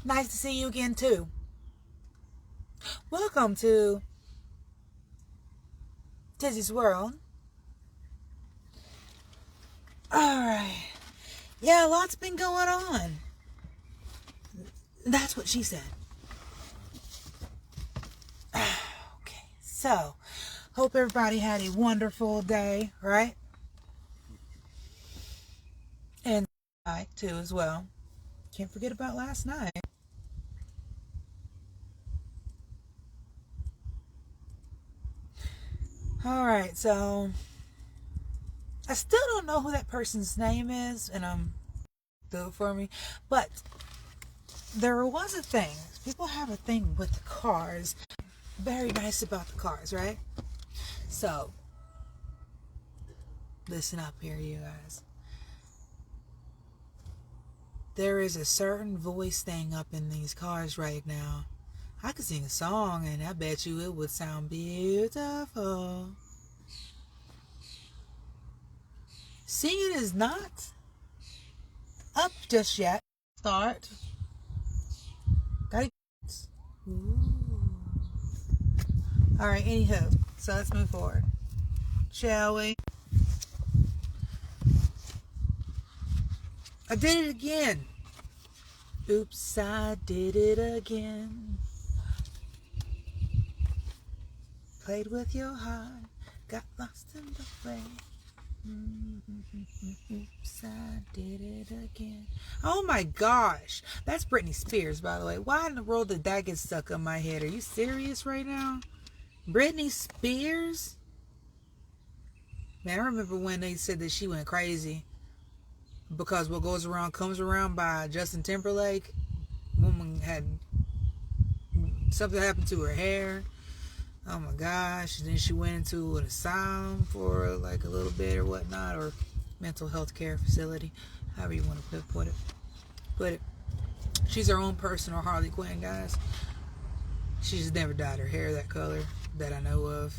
Nice to see you again, too. Welcome to Tizzy's World. Alright. Yeah, a lot's been going on. That's what she said. Okay, so, hope everybody had a wonderful day, right? And night, too, as well. Can't forget about last night. Alright, so I still don't know who that person's name is, and do it for me. But there was a thing. People have a thing with the cars. Very nice about the cars, right? So, listen up here, you guys. There is a certain voice thing up in these cars right now. I could sing a song, and I bet you it would sound beautiful. Singing is not up just yet. Start. Gotta. Ooh. All right. Anywho, so let's move forward, shall we? I did it again. Oops, I did it again. Played with your heart, got lost in the way. Oops, I did it again. Oh my gosh, that's Britney Spears, by the way. Why in the world did that get stuck in my head? Are you serious right now? Britney Spears? Man, I remember when they said that she went crazy because What Goes Around Comes Around by Justin Timberlake. Woman had something happened to her hair. Oh my gosh. And then she went into an asylum for like a little bit or whatnot, or mental health care facility, however you want to put it. She's her own personal Harley Quinn, guys. She's never dyed her hair that color that I know of.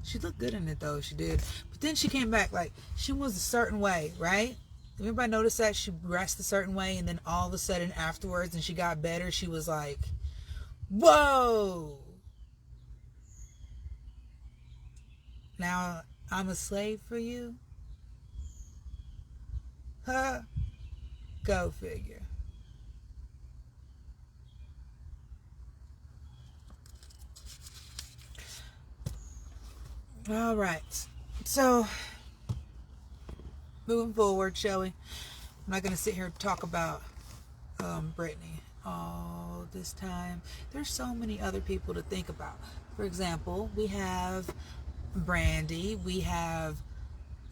She looked good in it though, she did. But then she came back, like, she was a certain way, right? Everybody noticed that she dressed a certain way, and then all of a sudden afterwards, and she got better, she was like, whoa! Now I'm a slave for you? Huh? Go figure. All right. So, moving forward, shall we? I'm not going to sit here and talk about Britney all this time. There's so many other people to think about. For example, we have Brandy. We have,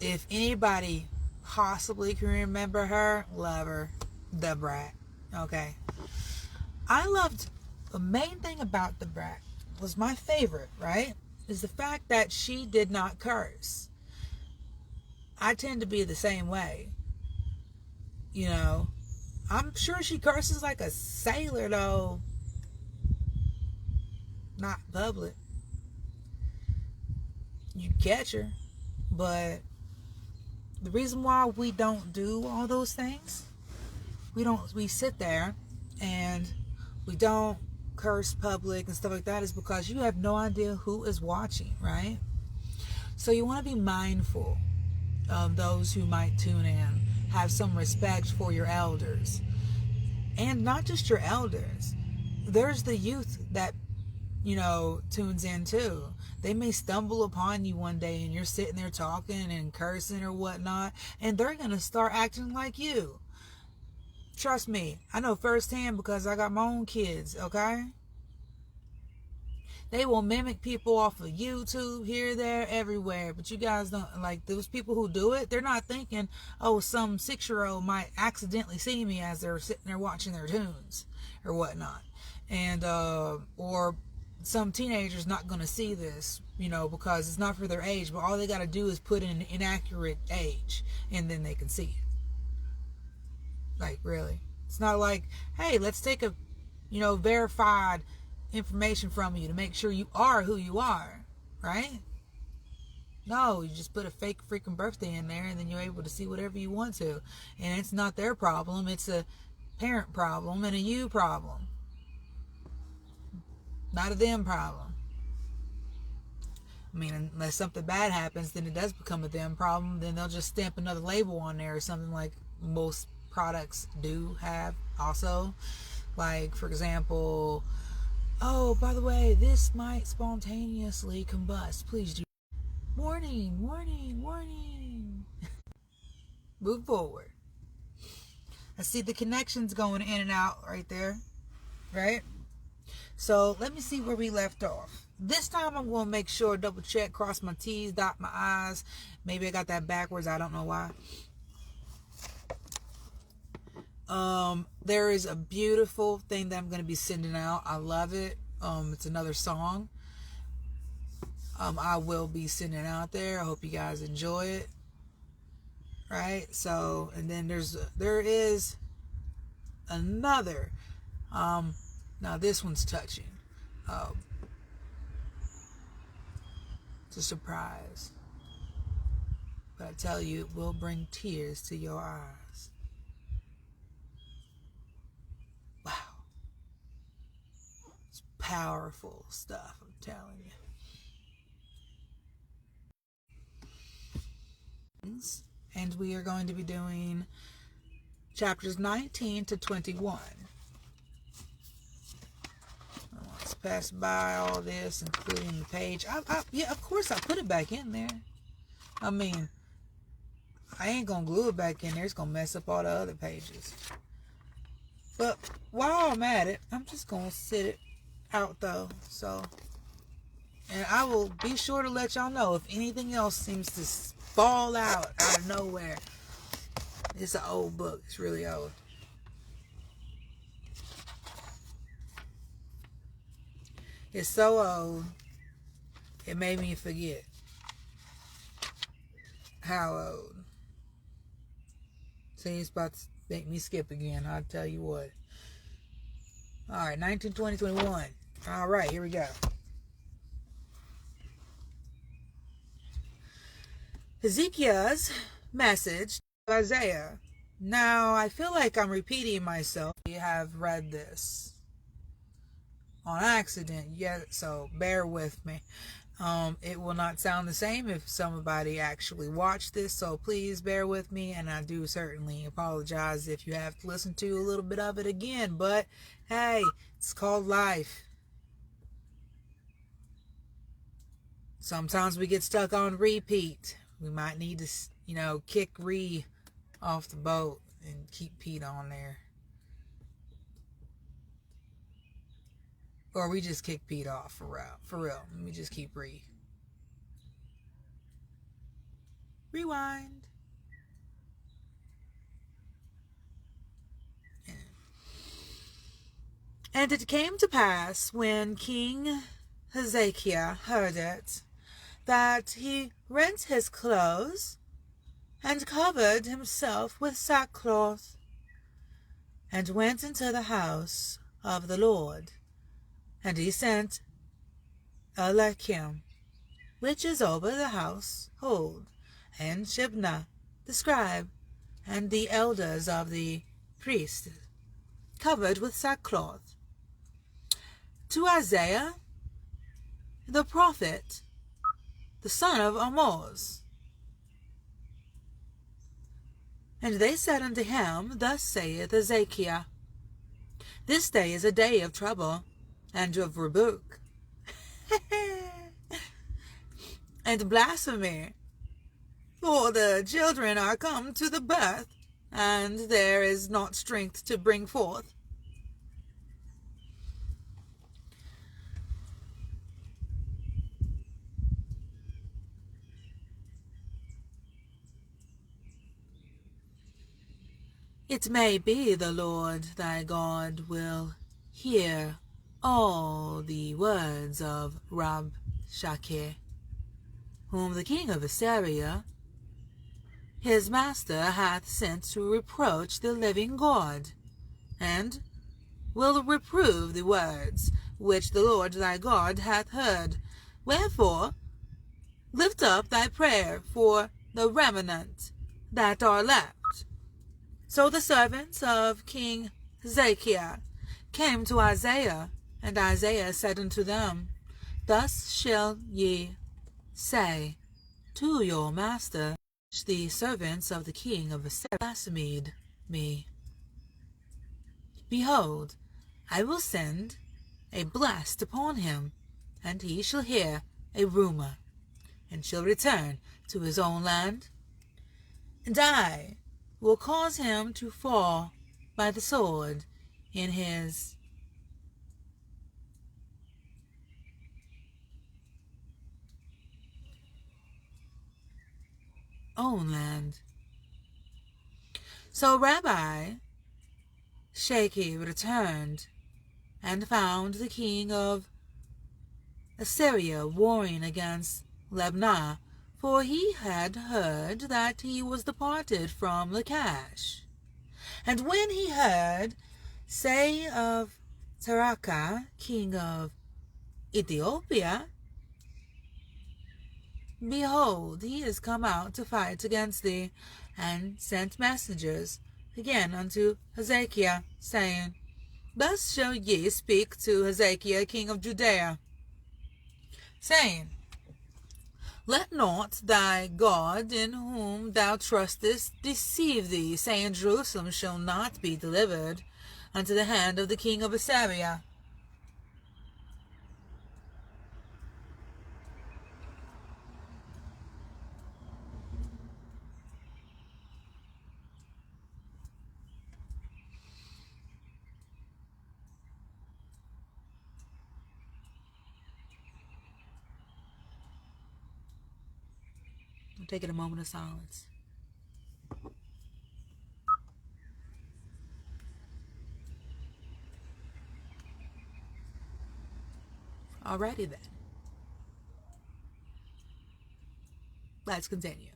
if anybody possibly can remember her, love her, Da Brat. Okay. I loved, the main thing about Da Brat was my favorite, right? Is the fact that she did not curse. I tend to be the same way. You know, I'm sure she curses like a sailor though. Not public. You catch her. But the reason why we don't do all those things, we sit there and we don't curse public and stuff like that, is because you have no idea who is watching, right? So you want to be mindful of those who might tune in. Have some respect for your elders. And not just your elders. There's the youth that, tunes in too. They may stumble upon you one day and you're sitting there talking and cursing or whatnot, and they're going to start acting like you. Trust me, I know firsthand because I got my own kids, okay? They will mimic people off of YouTube, here, there, everywhere. But you guys don't, like, those people who do it, they're not thinking, oh, some 6-year-old might accidentally see me as they're sitting there watching their tunes or whatnot. And, or some teenager's not going to see this, because it's not for their age. But all they got to do is put in an inaccurate age, and then they can see it. Like, really. It's not like, hey, let's take a, verified information from you to make sure you are who you are, right? No, you just put a fake freaking birthday in there and then you're able to see whatever you want to. And it's not their problem, it's a parent problem and a you problem. Not a them problem. I mean, unless something bad happens, then it does become a them problem. Then they'll just stamp another label on there or something, like most products do have also. Like, for example, oh, by the way, this might spontaneously combust. Please do. Warning, warning, warning. Move forward. I see the connections going in and out right there, right? So let me see where we left off. This time I'm going to make sure, double check, cross my T's, dot my I's. Maybe I got that backwards. I don't know why. There is a beautiful thing that I'm going to be sending out. I love it. It's another song. I will be sending out there. I hope you guys enjoy it. Right? So, and then there is another. Now this one's touching. It's a surprise. But I tell you, it will bring tears to your eyes. Wow. It's powerful stuff, I'm telling you. And we are going to be doing chapters 19 to 21. Let's pass by all this, including the page. Yeah, of course I put it back in there. I mean, I ain't going to glue it back in there. It's going to mess up all the other pages. But while I'm at it, I'm just going to sit it out though. So, and I will be sure to let y'all know if anything else seems to fall out of nowhere. It's an old book. It's really old. It's so old, it made me forget how old. See, it's about to make me skip again. I'll tell you what. All right, 19, 20, 21. All right, here we go. Hezekiah's message to Isaiah. Now, I feel like I'm repeating myself. You have read this on accident yet, so bear with me. It will not sound the same if somebody actually watched this, so please bear with me, and I do certainly apologize if you have to listen to a little bit of it again, but hey, it's called life. Sometimes we get stuck on repeat. We might need to, kick Ree off the boat and keep Pete on there. Or we just kick Pete off for real. Let me just keep Ree. Rewind. And it came to pass when King Hezekiah heard it, that he rent his clothes and covered himself with sackcloth, and went into the house of the Lord. And he sent Eliakim, which is over the household, and Shebna, the scribe, and the elders of the priests, covered with sackcloth, to Isaiah the prophet, the son of Amoz. And they said unto him, Thus saith Hezekiah, This day is a day of trouble, and of rebuke, and blasphemy, for the children are come to the birth, and there is not strength to bring forth. It may be the Lord thy God will hear all the words of Rabshakeh, whom the king of Assyria, his master, hath sent to reproach the living God, and will reprove the words which the Lord thy God hath heard. Wherefore, lift up thy prayer for the remnant that are left. So the servants of King Hezekiah came to Isaiah And Isaiah said unto them, Thus shall ye say to your master, the servants of the king of Assyria blasphemed me. Behold, I will send a blast upon him, and he shall hear a rumor, and shall return to his own land. And I will cause him to fall by the sword in his own land. So Rabbi Shakeh returned and found the king of Assyria warring against Libnah, for he had heard that he was departed from Lachish. And when he heard say of Taraka, king of Ethiopia, Behold, he is come out to fight against thee, and sent messengers again unto Hezekiah, saying, Thus shall ye speak to Hezekiah, king of Judea, saying, Let not thy God, in whom thou trustest, deceive thee, saying, Jerusalem shall not be delivered unto the hand of the king of Assyria. I'm taking a moment of silence. Alrighty then. Let's continue.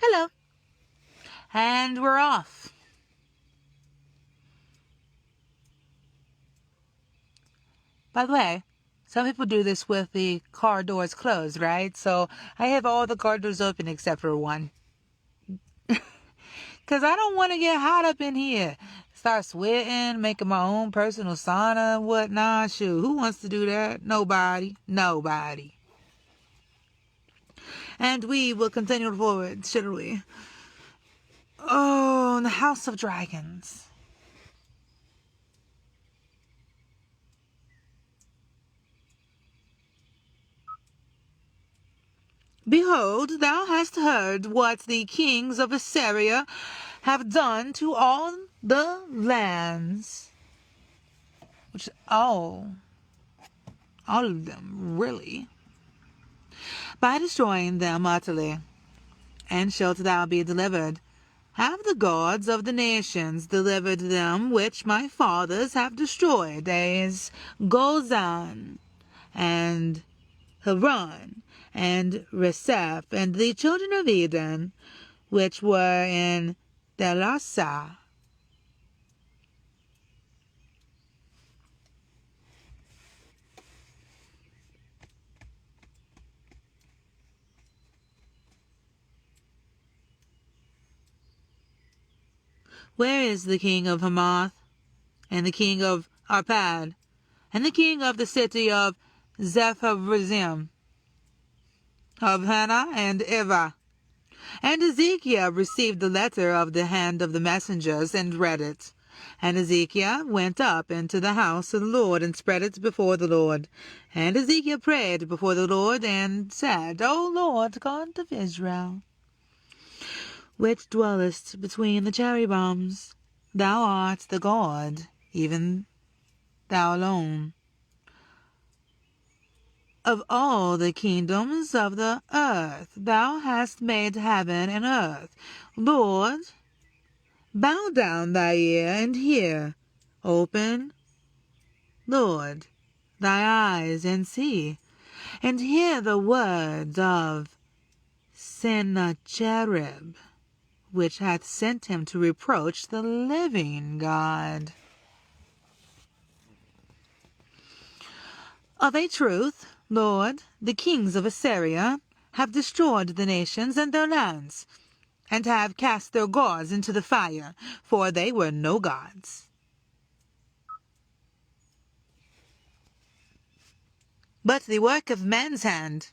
Hello. And we're off. By the way, some people do this with the car doors closed, right? So I have all the car doors open except for one. Because I don't want to get hot up in here. Start sweating, making my own personal sauna and whatnot. Shoot, who wants to do that? Nobody. Nobody. And we will continue forward, shall we? Oh, the House of Dragons. Behold, thou hast heard what the kings of Assyria have done to all the lands. Which, all of them, really. By destroying them utterly. And shalt thou be delivered. Have the gods of the nations delivered them which my fathers have destroyed, as Gozan, and Haran, and Reseph, and the children of Eden, which were in Delasa. Where is the king of Hamath, and the king of Arpad, and the king of the city of Zepharazim, of Hannah and Eva? And Ezekiel received the letter of the hand of the messengers, and read it. And Ezekiel went up into the house of the Lord, and spread it before the Lord. And Ezekiel prayed before the Lord, and said, O Lord God of Israel, which dwellest between the cherubims, thou art the God, even thou alone, of all the kingdoms of the earth. Thou hast made heaven and earth. Lord, bow down thy ear and hear. Open, Lord, thy eyes and see, and hear the words of Sennacherib, which hath sent him to reproach the living God. Of a truth, Lord, the kings of Assyria have destroyed the nations and their lands, and have cast their gods into the fire, for they were no gods. But the work of man's hand